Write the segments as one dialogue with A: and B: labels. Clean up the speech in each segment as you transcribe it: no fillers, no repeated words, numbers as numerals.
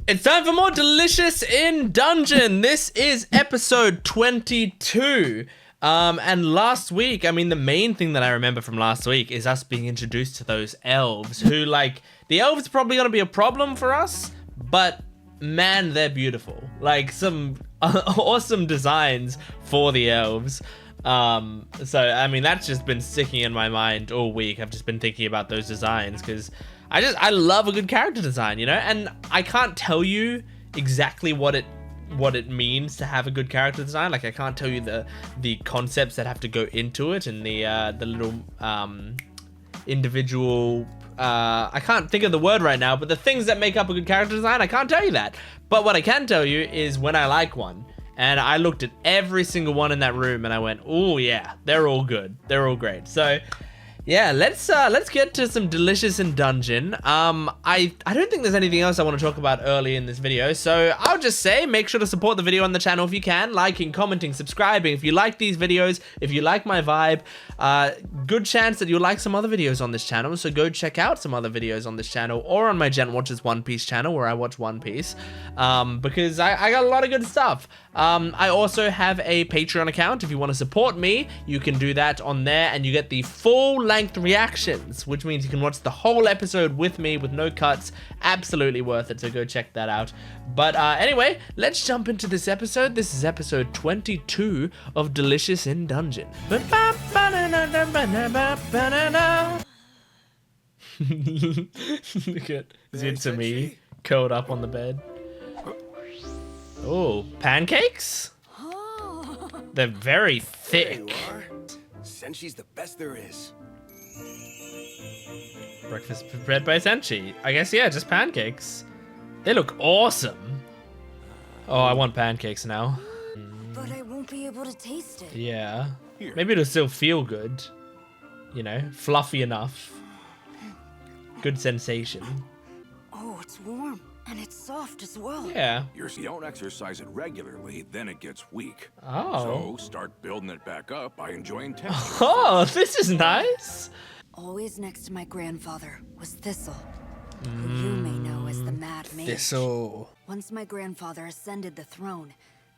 A: It's time for more Delicious in Dungeon. This is episode 22. And last week, I mean, the main thing that I remember from last week is us being introduced to those elves who, like, the elves are probably going to be a problem for us, but man, they're beautiful. Like, some awesome designs for the elves. So, I mean, that's just been sticking in my mind all week. I've just been thinking about those designs because I love a good character design, you know? And I can't tell you exactly what it means to have a good character design. Like, I can't tell you the concepts that have to go into it and the little individual I can't think of the word right now, but the things that make up a good character design, I can't tell you that. But what I can tell you is when I like one. And I looked at every single one in that room and I went, oh yeah, they're all good. They're all great. So yeah, let's get to some Delicious in Dungeon. I don't think there's anything else I want to talk about early in this video, so I'll just say make sure to support the video on the channel if you can, liking, commenting, subscribing. If you like these videos, if you like my vibe, good chance that you'll like some other videos on this channel, so go check out some other videos on this channel or on my Gent Watches One Piece channel where I watch One Piece, because I got a lot of good stuff. I also have a Patreon account. If you want to support me, you can do that on there and you get the full-length reactions, which means you can watch the whole episode with me with no cuts. Absolutely worth it, so go check that out. But anyway, let's jump into this episode. This is episode 22 of Delicious in Dungeon. Look at izutsumi curled up on the bed. Oh, pancakes? They're very thick.
B: There you are. Senshi's the best there is.
A: Breakfast prepared by Senshi. I guess, yeah, just pancakes. They look awesome. Oh, I want pancakes now.
C: But I won't be able to taste it.
A: Yeah. Maybe it'll still feel good. You know, fluffy enough. Good sensation.
C: Oh, it's warm. And it's soft as well.
A: Yeah.
D: You don't exercise it regularly, then it gets weak.
A: Oh.
D: So start building it back up by enjoying texture.
A: Oh, this is nice.
C: Always next to my grandfather was Thistle, who you may know as the Mad Mage.
A: Thistle.
C: Once my grandfather ascended the throne,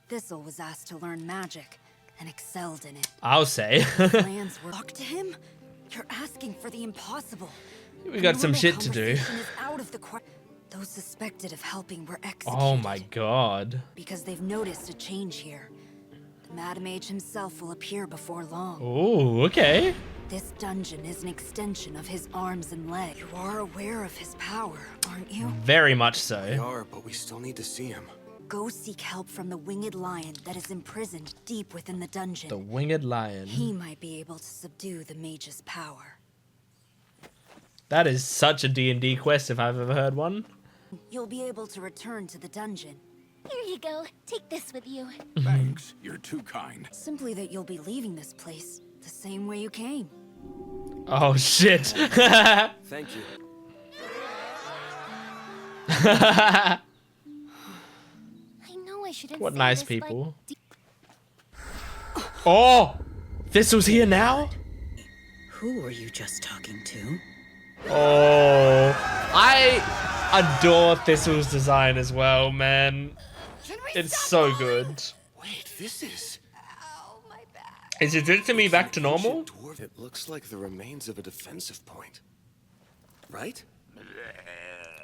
C: Thistle was asked to learn magic and excelled in it.
A: I'll say.
C: Plans were talk to him? You're asking for the impossible.
A: We got some
C: Normal
A: shit to do.
C: conversation is out of the Those suspected of helping were executed.
A: Oh my god.
C: Because they've noticed a change here. The Mad Mage himself will appear before long.
A: Oh, okay.
C: This dungeon is an extension of his arms and legs. You are aware of his power, aren't you?
A: Very much so.
B: We are, but we still need to see him.
C: Go seek help from the winged lion that is imprisoned deep within the dungeon.
A: The winged lion.
C: He might be able to subdue the mage's power.
A: That is such a D&D quest if I've ever heard one.
C: You'll be able to return to the dungeon.
E: Here you go. Take this with you.
D: Thanks, you're too kind.
C: Simply that you'll be leaving this place the same way you came.
A: Oh shit.
B: Thank you.
E: I know I shouldn't
A: What
E: say
A: nice
E: this,
A: people. Oh! Thistle's here now?
C: Who were you just talking to?
A: Oh. I adore Thistle's design as well, man. It's so good.
B: Wait, this is...
C: Ow, my back.
A: Is izutsumi back to normal?
B: Dwarf. It looks like the remains of a defensive point. Right?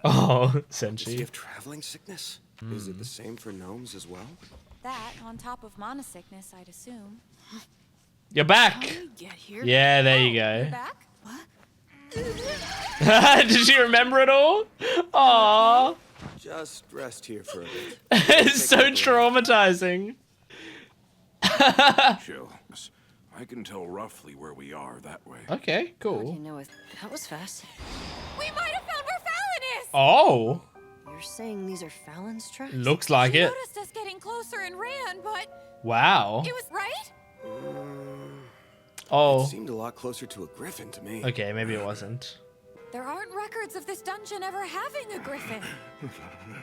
A: Oh,
B: Does he
A: Senshi.
B: have traveling sickness? Is it the same for gnomes as well?
F: That on top of mana sickness, I'd assume.
A: You're back.
F: Get here.
A: Yeah, there you
F: You're
A: go.
F: back?
A: Did you remember it all? Aww.
B: Just rest here for a bit.
A: It's so traumatizing.
D: Chill. I can tell roughly where we are that way.
A: Okay, cool.
C: That was fast.
F: We might have found where Falin is!
A: Oh,
C: You're saying these are Falin's tracks?
A: looks like
F: She
A: it.
F: noticed us getting closer and ran, but
A: Wow.
F: it was right?
B: It
A: Oh,
B: seemed a lot closer to a griffin to me.
A: okay, maybe it wasn't.
F: There aren't records of this dungeon ever having a griffin.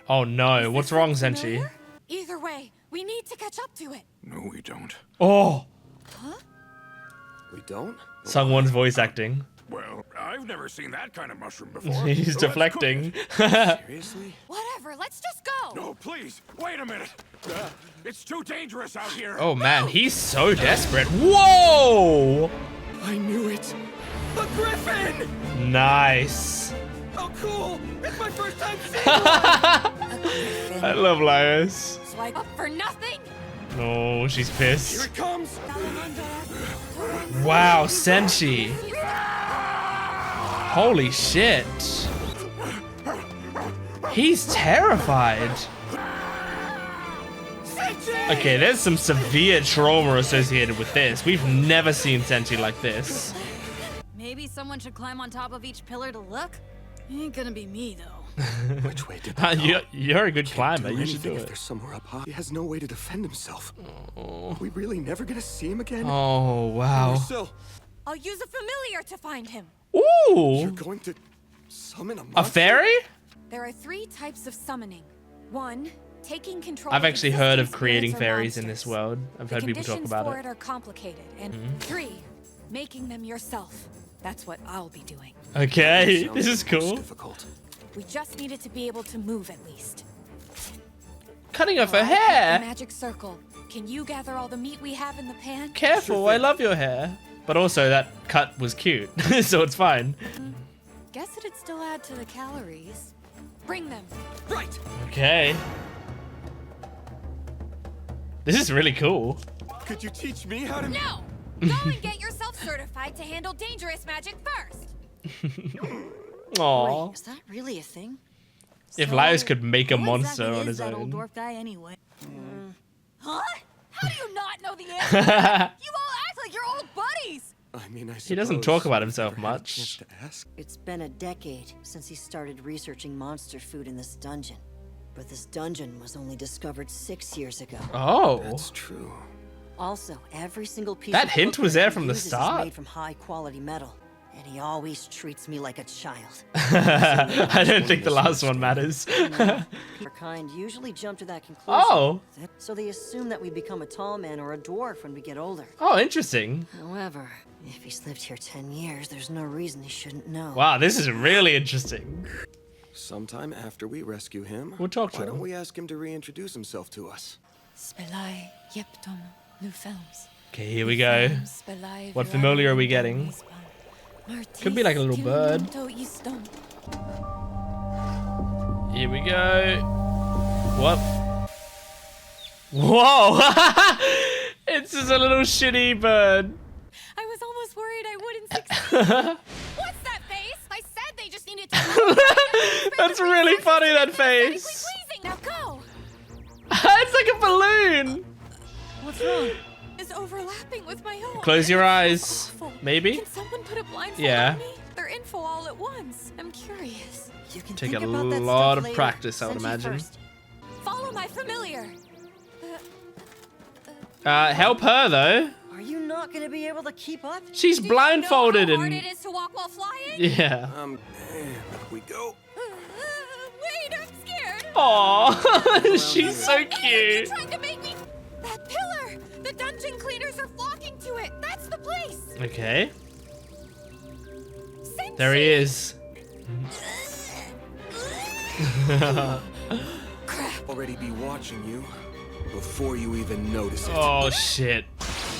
A: Oh no,
F: Is
A: what's
F: this
A: wrong,
F: look
A: Senshi?
F: familiar? Either way, we need to catch up to it.
D: No, we don't.
A: Oh,
B: We don't?
A: someone's voice acting.
D: Well, I I've never seen that kind of mushroom before.
A: He's
D: Let's
A: deflecting.
D: cook it.
B: Seriously?
F: Whatever, let's just go.
D: No, please, wait a minute. It's too dangerous out here.
A: Oh man, he's so desperate. Whoa!
B: I knew it. A griffin!
A: Nice.
B: Oh, cool! It's my first time seeing
A: I love Laios.
F: Swipe up for nothing.
A: Oh, she's
B: Here
A: pissed.
B: it comes!
A: Wow, Senshi. Holy shit. He's terrified. Okay, there's some severe trauma associated with this. We've never seen Senshi like this.
C: Maybe someone should climb on top of each pillar to look? Ain't gonna be me, though.
B: Which way did that go?
A: You're a good
B: Can't
A: climber. You should do
B: anything if
A: it.
B: they're somewhere up high. He has no way to defend himself. Are we really never gonna see him again?
A: Oh, wow.
B: Marcille,
F: I'll use a familiar to find him.
B: you're
A: Ooh.
B: going to summon a
A: A
B: monster?
A: fairy?
F: There are 3 types of summoning. 1, taking control
A: I've
F: of
A: actually heard of
F: existing
A: creating
F: spirits or
A: fairies in this
F: monsters.
A: world. I've
F: The
A: heard people talk
F: conditions
A: about
F: for
A: it.
F: it are complicated. And 3, making them yourself. That's what I'll be doing.
A: Okay,
B: Sounds
A: this is
B: the most
A: cool.
B: difficult.
F: We just needed to be able to move at least.
A: Cutting off her
F: While I keep
A: hair.
F: the magic circle. Can you gather all the meat we have in the pan?
A: Careful, I love your hair. But also, that cut was cute, so it's fine.
F: Guess it'd still add to the calories. Bring them.
B: Right!
A: Okay. This is really cool.
B: Could you teach me how to...
F: No! Go and get yourself certified to handle dangerous magic first.
A: Aww.
C: Wait, is that really a thing?
A: If
C: So,
A: Laios could make a
C: who
A: monster
C: exactly
A: on
C: is
A: his
C: that
A: own.
C: old dwarf guy anyway?
F: Huh? How do you not know the answer? You all act like you're old buddies.
B: I mean, I
A: He doesn't
B: suppose
A: talk about
B: I've
A: himself
B: never had a
A: much.
B: chance to ask.
G: It's been a decade since he started researching monster food in this dungeon. But this dungeon was only discovered 6 years ago.
A: Oh.
B: That's true.
G: Also, every single piece
A: That
G: of
A: hint
G: cookware
A: was there
G: he
A: from the
G: uses is
A: start.
G: made from high quality metal. And he always treats me like a child.
A: I don't think the last one matters.
G: Our kind usually jump to that conclusion.
A: Oh.
G: So they assume that we become a tall man or a dwarf when we get older.
A: Oh, interesting.
G: However, if he's lived here 10 years, there's no reason he shouldn't know.
A: Wow, this is really interesting.
B: Sometime after we rescue him,
A: We'll talk to
B: why
A: him.
B: don't we ask him to reintroduce himself to us?
F: Spelai yeptom lufels.
A: Okay, here we go. What familiar are we getting? Could be like a little bird. Here we go. What? Whoa! It's just a little shitty bird.
F: I was almost worried I wouldn't succeed. What's that face? I said they just needed to.
A: That's really funny, that face.
F: Pleasing. Now go.
A: It's like a balloon.
F: What's wrong? Is overlapping with my own.
A: Close your eyes.
F: Awful.
A: Maybe?
F: Can someone put a blindfold
A: Yeah.
F: on me? Their info all at once. I'm curious.
G: You can
A: Take
G: think
A: a
G: about that
A: lot
G: stuff
A: of
G: later.
A: practice, I would
G: Senshi
A: imagine.
G: first.
F: Follow my familiar.
A: Help her though.
G: Are you not going to be able to keep up?
A: She's blindfolded
F: Do you know how hard
A: and
F: it is to walk while flying?
A: yeah.
B: Here we go.
F: Wait, I'm scared.
A: Aw, she's so
F: They're
A: cute.
F: trying to make me. That pillar. The dungeon cleaners are flocking to it. That's the place.
A: Okay,
F: Senshi.
A: there he is.
B: Already be watching you before you even notice it.
A: Oh shit.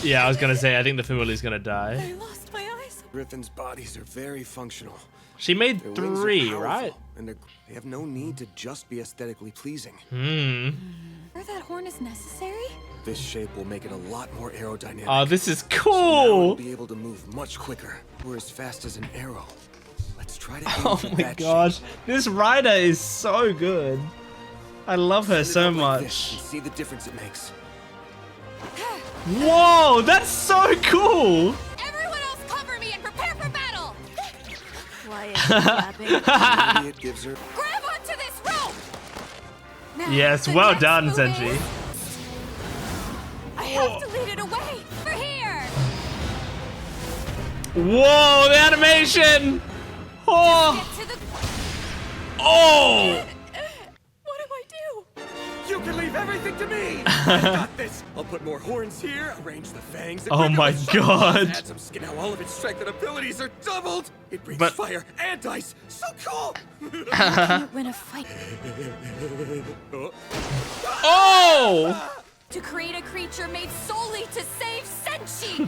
A: Yeah, I was gonna say, I think the familiar's gonna die.
F: I lost my eyes.
B: Griffins' bodies are very functional.
A: She made
B: Their wings are
A: 3,
B: powerful,
A: right?
B: And they have no need to just be aesthetically pleasing.
F: Or that horn is necessary?
B: This shape will make it a lot more aerodynamic.
A: Oh, this is
B: Now
A: cool.
B: we'll be able to move much quicker. We're as fast as an arrow. Let's try to aim
A: Oh
B: for
A: my
B: that
A: gosh,
B: shape.
A: this rider is so good. I love her
B: Put it
A: so
B: up like this
A: much.
B: and see the difference it makes.
A: Whoa, that's so cool.
F: Everyone else cover me and prepare for battle.
C: Quiet, yapping.
B: Maybe it gives her.
F: Grab onto this rope. Now,
A: Yes,
F: the
A: well
F: next
A: done,
F: move
A: Senshi.
F: is- I have to lead it away. For here.
A: Whoa, the animation. Oh,
F: Get to the.
A: oh.
F: What do I do?
B: You can leave everything to me. I got this. I'll put more horns here, arrange the fangs. And
A: Oh my God.
B: Add some skin. Now all of its strength and abilities are doubled. It breathes
A: But-
B: fire and ice. So cool.
F: You win a fight
A: Oh!
F: to create a creature made solely to save Senshi.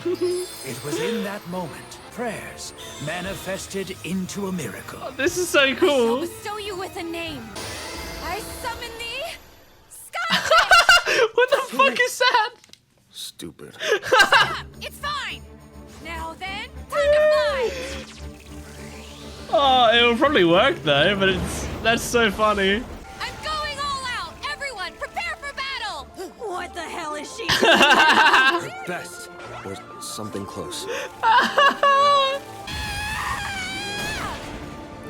H: It was in that moment prayers manifested into a miracle.
A: This is so
F: I'll
A: cool.
F: bestow you with a name. I summon thee, Sky.
A: What the fuck is that?
B: Stupid.
F: It's fine. Now then, time to fly.
A: Oh, it will probably work though, but that's so funny.
F: I'm going all out. Everyone, prepare for battle.
G: What the hell is she?
B: Best. Or something close.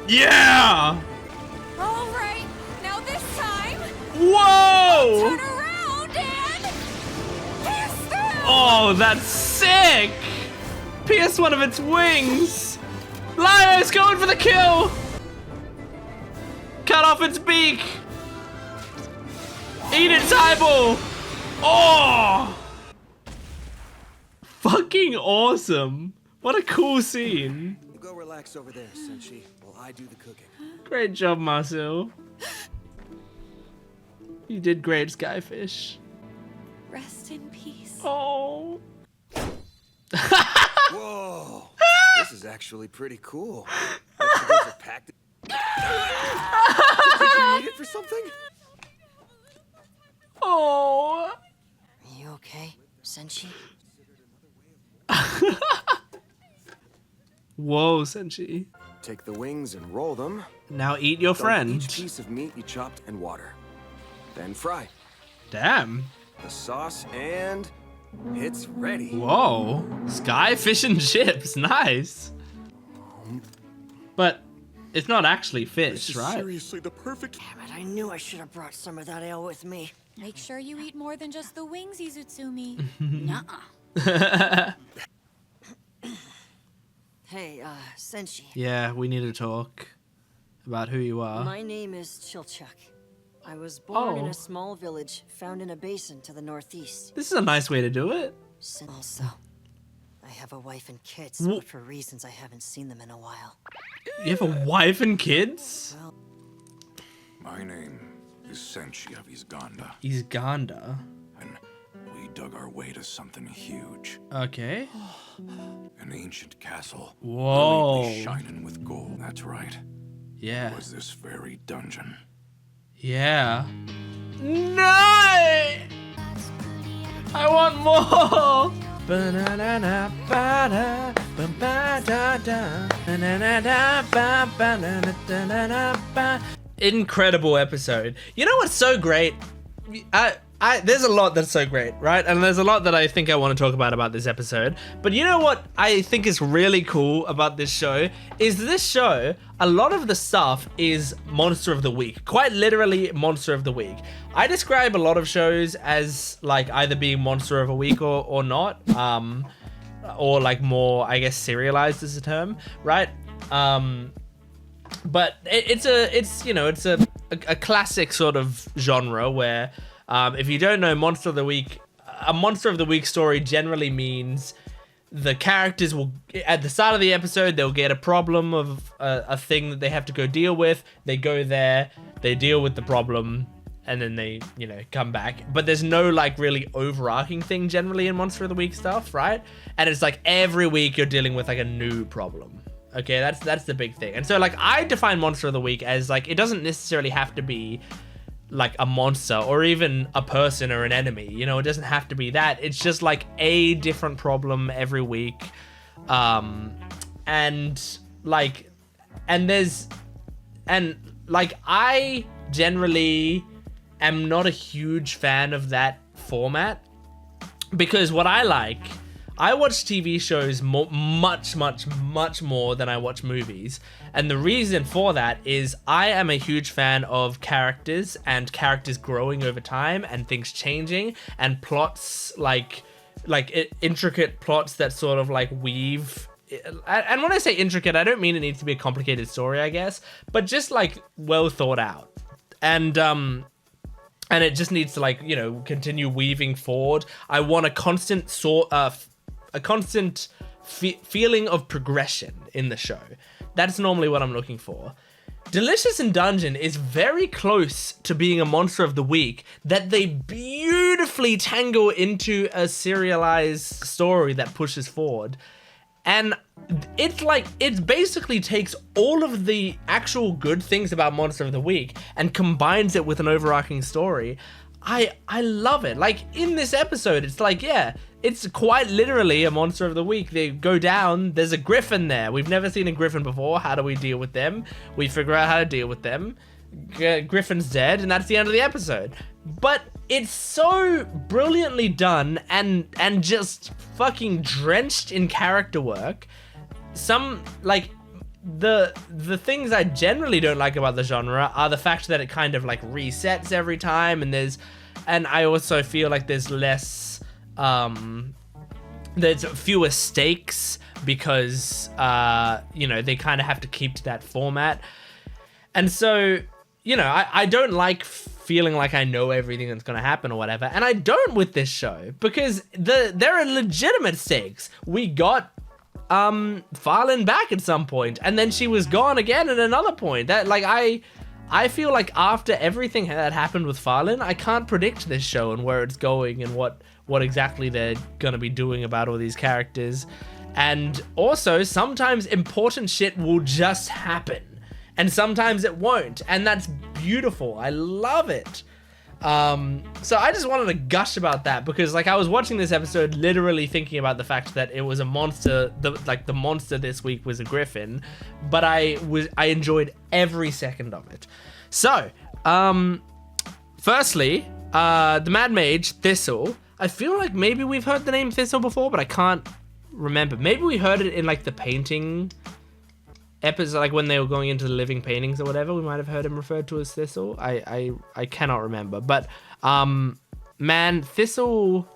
A: Yeah!
F: All right. Now this time,
A: Whoa!
F: turn around and pierce through.
A: Oh, that's sick! Pierce one of its wings! Laios going for the kill! Cut off its beak! Eat its eyeball! Oh! Fucking awesome! What a cool scene!
B: You go relax over there, Senshi, while I do the cooking.
A: Great job, Marcille. You did great, Skyfish.
F: Rest in peace.
A: Oh.
B: Whoa. This is actually pretty cool. Vegetables are packed. Did you need it for something?
A: Oh.
G: You okay, Senshi?
A: Whoa, Senshi.
B: Take the wings and roll them.
A: Now eat your
B: Dump
A: friend.
B: Each piece of meat you chopped and water. Then fry.
A: Damn.
B: The sauce and it's ready.
A: Whoa. Sky fish and chips. Nice. But it's not actually
B: This
A: fish,
B: is
A: right?
B: seriously the perfect.
G: Damn it, I knew I should have brought some of that ale with me.
F: Make sure you eat more than just the wings, Izutsumi.
C: Nuh-uh.
G: Hey, Senshi.
A: Yeah, we need to talk about who you are.
G: My name is Chilchuck. I was born in
A: Oh.
G: a small village found in a basin to the northeast.
A: This is a nice way to do it.
G: Also, I have a wife and kids,
A: Wh-
G: but for reasons I haven't seen them in a while.
A: You have a wife and kids?
G: Well,
D: My name is Senshi of Isganda,
A: He's Ganda.
D: and we dug our way to something huge.
A: Okay.
D: An ancient castle.
A: Whoa.
D: brilliantly shining with gold. That's right.
A: Yeah.
D: Was this very dungeon.
A: Yeah. No! I want more! Incredible episode. You know what's so great? There's a lot that's so great, right? And there's a lot that I think I want to talk about this episode. But you know what I think is really cool about this show? Is this show, a lot of the stuff is Monster of the Week. Quite literally Monster of the Week. I describe a lot of shows as like either being Monster of a Week or not. Or like more, I guess, serialized is the term, right? But it's a classic sort of genre where if you don't know Monster of the Week, a Monster of the Week story generally means the characters will, at the start of the episode, they'll get a problem of a thing that they have to go deal with. They go there, they deal with the problem, and then they, come back. But there's no like really overarching thing generally in Monster of the Week stuff, right? And it's like every week you're dealing with like a new problem. Okay, that's the big thing. And so like I define Monster of the Week as like, it doesn't necessarily have to be like a monster or even a person or an enemy, it doesn't have to be that. It's just like a different problem every week. I generally am not a huge fan of that format, because what I watch TV shows much more than I watch movies. And the reason for that is I am a huge fan of characters and characters growing over time and things changing and plots like intricate plots that sort of like weave. And when I say intricate, I don't mean it needs to be a complicated story, I guess, but just like well thought out. And and it just needs to like, you know, continue weaving forward. I want a constant feeling of progression in the show. That's normally what I'm looking for. Delicious in Dungeon is very close to being a monster of the week that they beautifully tangle into a serialized story that pushes forward. And it's like, it basically takes all of the actual good things about Monster of the Week and combines it with an overarching story. I love it. Like, in this episode, it's like, yeah, it's quite literally a Monster of the Week. They go down, there's a griffin there. We've never seen a griffin before. How do we deal with them? We figure out how to deal with them. Griffin's dead, and that's the end of the episode. But it's so brilliantly done and just fucking drenched in character work. Some, like, the things I generally don't like about the genre are the fact that it kind of like resets every time, and I also feel like there's less, there's fewer stakes because, you know, they kind of have to keep to that format. And so, you know, I don't like feeling like I know everything that's going to happen or whatever. And I don't with this show because there are legitimate stakes. We got falin back at some point, and then she was gone again at another point. That, like, I feel like after everything that happened with falin, I can't predict this show and where it's going and what exactly they're going to be doing about all these characters. And also, sometimes important shit will just happen. And sometimes it won't, and that's beautiful. I love it. So I just wanted to gush about that because, like, I was watching this episode literally thinking about the fact that it was a monster. The monster this week was a griffin, but I enjoyed every second of it. So, firstly, the Mad Mage Thistle. I feel like maybe we've heard the name Thistle before, but I can't remember. Maybe we heard it in like the painting episode, like when they were going into the living paintings or whatever. We might have heard him referred to as Thistle. I cannot remember, but man, Thistle's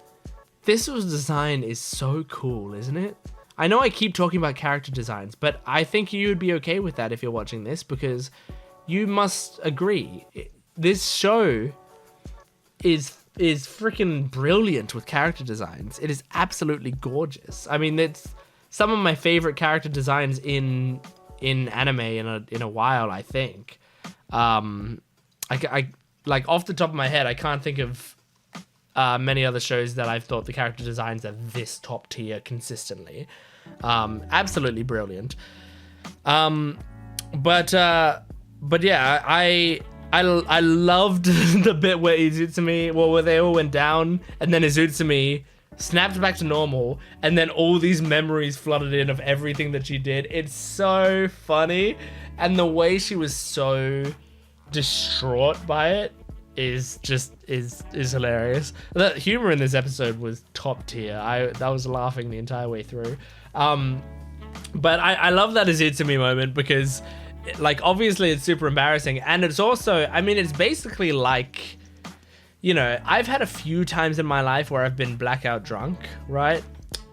A: design is so cool, isn't it? I know I keep talking about character designs, but I think you would be okay with that if you're watching this, because you must agree this show is freaking brilliant with character designs. It is absolutely gorgeous. I mean, it's some of my favorite character designs in anime in a while, I think. I like, off the top of my head, I can't think of many other shows that I've thought the character designs are this top tier consistently. Absolutely brilliant. But yeah, I loved the bit where Izutsumi, where they all went down, and then Izutsumi snapped back to normal, and then all these memories flooded in of everything that she did. It's so funny, and the way she was so distraught by it is hilarious. The humor in this episode was top tier. I was laughing the entire way through. But I love that Izutsumi moment because, like, obviously it's super embarrassing, and it's also, I mean, it's basically like, you know, I've had a few times in my life where I've been blackout drunk, right?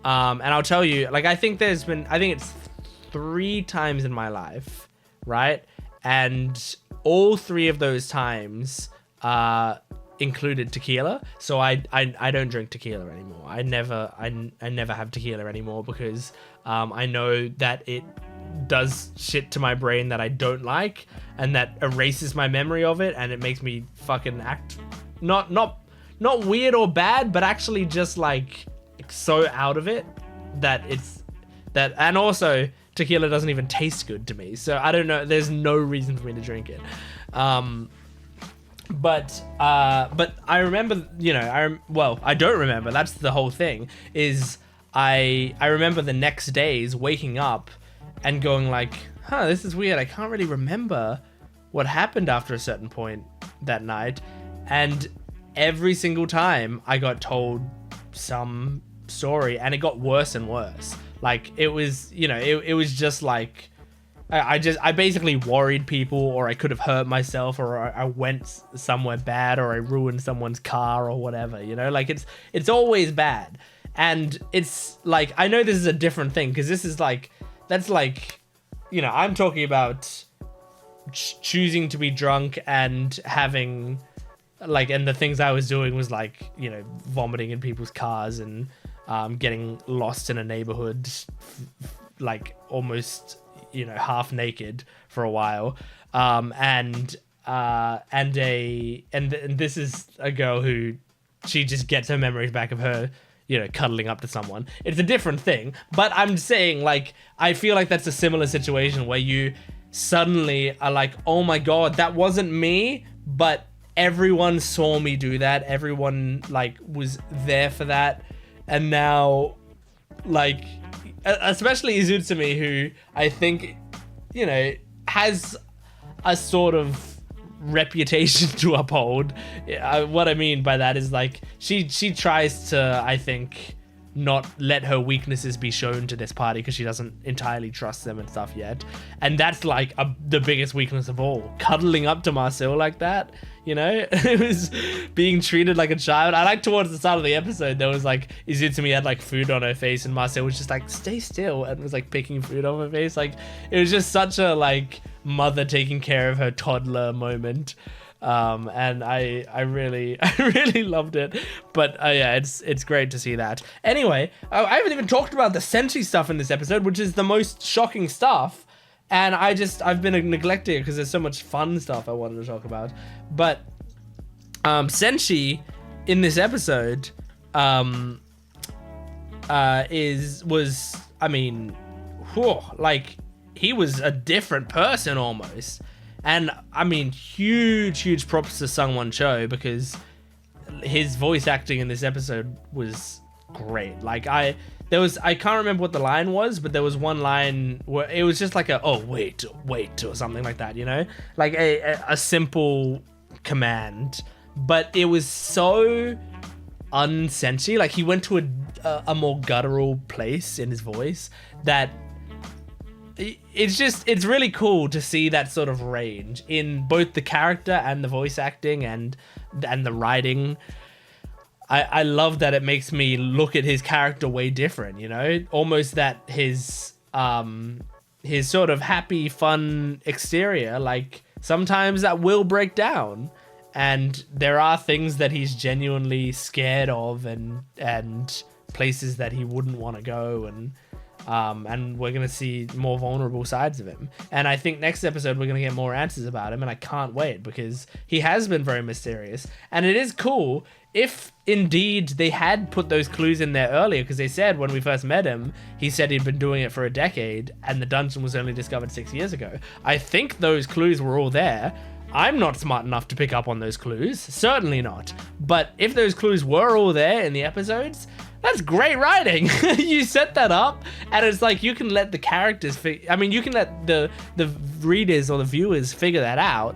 A: And I'll tell you, like, I think it's 3 times in my life, right? And all 3 of those times included tequila. So I don't drink tequila anymore. I never have tequila anymore because I know that it does shit to my brain that I don't like, and that erases my memory of it, and it makes me fucking act not weird or bad, but actually just like so out of it that it's that. And also tequila doesn't even taste good to me, so I don't know, there's no reason for me to drink it. But I remember, you know, I don't remember, that's the whole thing, is I remember the next days waking up and going like, this is weird, I can't really remember what happened after a certain point that night. And every single time I got told some story, and it got worse and worse. Like, it was, you know, it was just like, I basically worried people, or I could have hurt myself, or I went somewhere bad, or I ruined someone's car or whatever, you know, like it's always bad. And it's like, I know this is a different thing, because this is like, that's like, you know, I'm talking about choosing to be drunk and having like, and the things I was doing was like, you know, vomiting in people's cars and getting lost in a neighborhood, like almost, you know, half naked for a while. And this is a girl who, she just gets her memories back of her, you know, cuddling up to someone. It's a different thing, but I'm saying, like, I feel like that's a similar situation where you suddenly are like, oh my god, that wasn't me, but everyone saw me do that. Everyone, like, was there for that. And now, like, especially Izutsumi, who I think, you know, has a sort of reputation to uphold. What I mean by that is, like, she tries to, I think, not let her weaknesses be shown to this party because she doesn't entirely trust them and stuff yet. And that's like the biggest weakness of all. Cuddling up to Marcille like that, you know? It was being treated like a child. I like towards the start of the episode, there was like, Izutsumi had like food on her face and Marcille was just like, stay still, and was like picking food off her face. Like, it was just such a like mother taking care of her toddler moment. And I really loved it. But yeah, it's great to see that. Anyway, I haven't even talked about the Senshi stuff in this episode, which is the most shocking stuff. And I've been neglecting it because there's so much fun stuff I wanted to talk about. But Senshi in this episode was I mean, whew, like, he was a different person almost. And I mean, huge props to Sungwon Cho, because his voice acting in this episode was great. Like, I can't remember what the line was, but there was one line where it was just like wait, or something like that, you know? Like a simple command, but it was so unsenshi. Like, he went to a more guttural place in his voice that it's really cool to see that sort of range in both the character and the voice acting and the writing. I love that it makes me look at his character way different, you know, almost that his sort of happy, fun exterior, like, sometimes that will break down, and there are things that he's genuinely scared of and places that he wouldn't want to go, and we're going to see more vulnerable sides of him. And I think next episode we're going to get more answers about him, and I can't wait, because he has been very mysterious. And it is cool if indeed they had put those clues in there earlier, because they said when we first met him, he said he'd been doing it for a decade and the dungeon was only discovered 6 years ago. I think those clues were all there. I'm not smart enough to pick up on those clues, certainly not. But if those clues were all there in the episodes, that's great writing. You set that up, and it's like, you can let the characters you can let the readers or the viewers figure that out,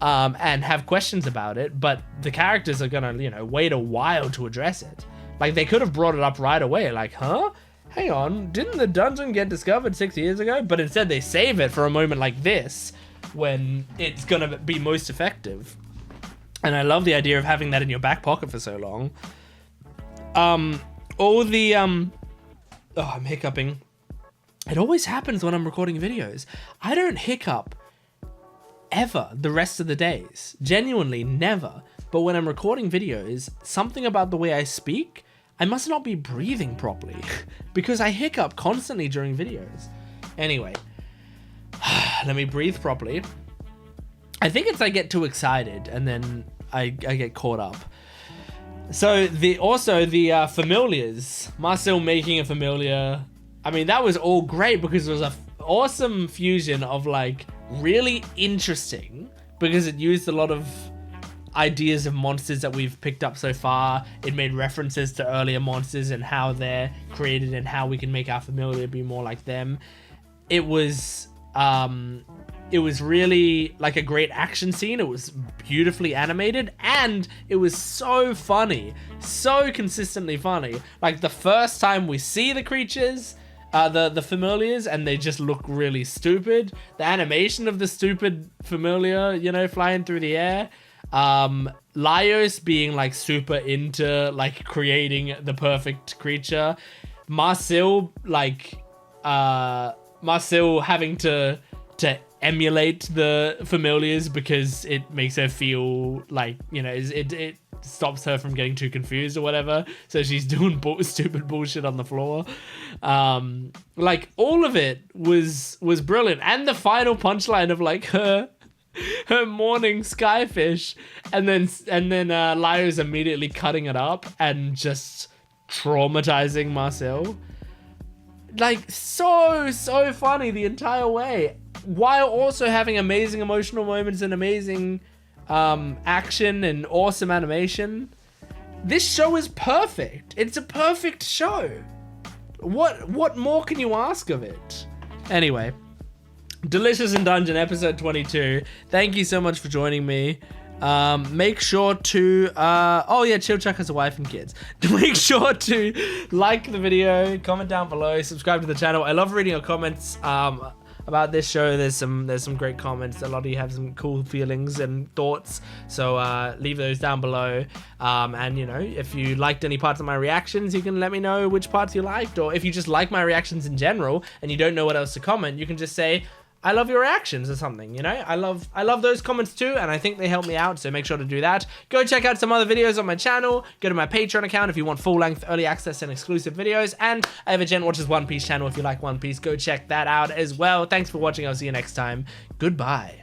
A: and have questions about it, but the characters are gonna, you know, wait a while to address it. Like, they could have brought it up right away, like, huh? Hang on, didn't the dungeon get discovered 6 years ago? But instead they save it for a moment like this, when it's gonna be most effective. And I love the idea of having that in your back pocket for so long. All the, I'm hiccuping. It always happens when I'm recording videos. I don't hiccup ever the rest of the days. Genuinely, never. But when I'm recording videos, something about the way I speak, I must not be breathing properly because I hiccup constantly during videos. Anyway, let me breathe properly. I think it's I get too excited and then I get caught up. So the familiars, Marcille making a familiar, I mean, that was all great because it was a awesome fusion of, like, really interesting, because it used a lot of ideas of monsters that we've picked up so far. It made references to earlier monsters and how they're created and how we can make our familiar be more like them. It was really like a great action scene. It was beautifully animated, and it was so funny, so consistently funny. Like, the first time we see the creatures, the familiars, and they just look really stupid. The animation of the stupid familiar, you know, flying through the air. Laios being, like, super into, like, creating the perfect creature. Marcille having to emulate the familiars because it makes her feel like, you know, it stops her from getting too confused or whatever. So she's doing stupid bullshit on the floor. Like all of it was brilliant. And the final punchline of like her morning skyfish, and then Laios immediately cutting it up and just traumatizing Marcille. Like so funny the entire way, while also having amazing emotional moments and amazing action and awesome animation. This show is perfect. It's a perfect show. What more can you ask of it? Anyway, Delicious in Dungeon episode 22. Thank you so much for joining me. Make sure to oh yeah, Chilchuck has a wife and kids. Make sure to like the video, comment down below, subscribe to the channel. I love reading your comments about this show. There's some great comments. A lot of you have some cool feelings and thoughts, so leave those down below. And you know, if you liked any parts of my reactions, you can let me know which parts you liked, or if you just like my reactions in general and you don't know what else to comment, you can just say I love your reactions or something, you know? I love those comments too, and I think they help me out, so make sure to do that. Go check out some other videos on my channel. Go to my Patreon account if you want full-length early access and exclusive videos, and I have a Gent Watches One Piece channel if you like One Piece. Go check that out as well. Thanks for watching. I'll see you next time. Goodbye.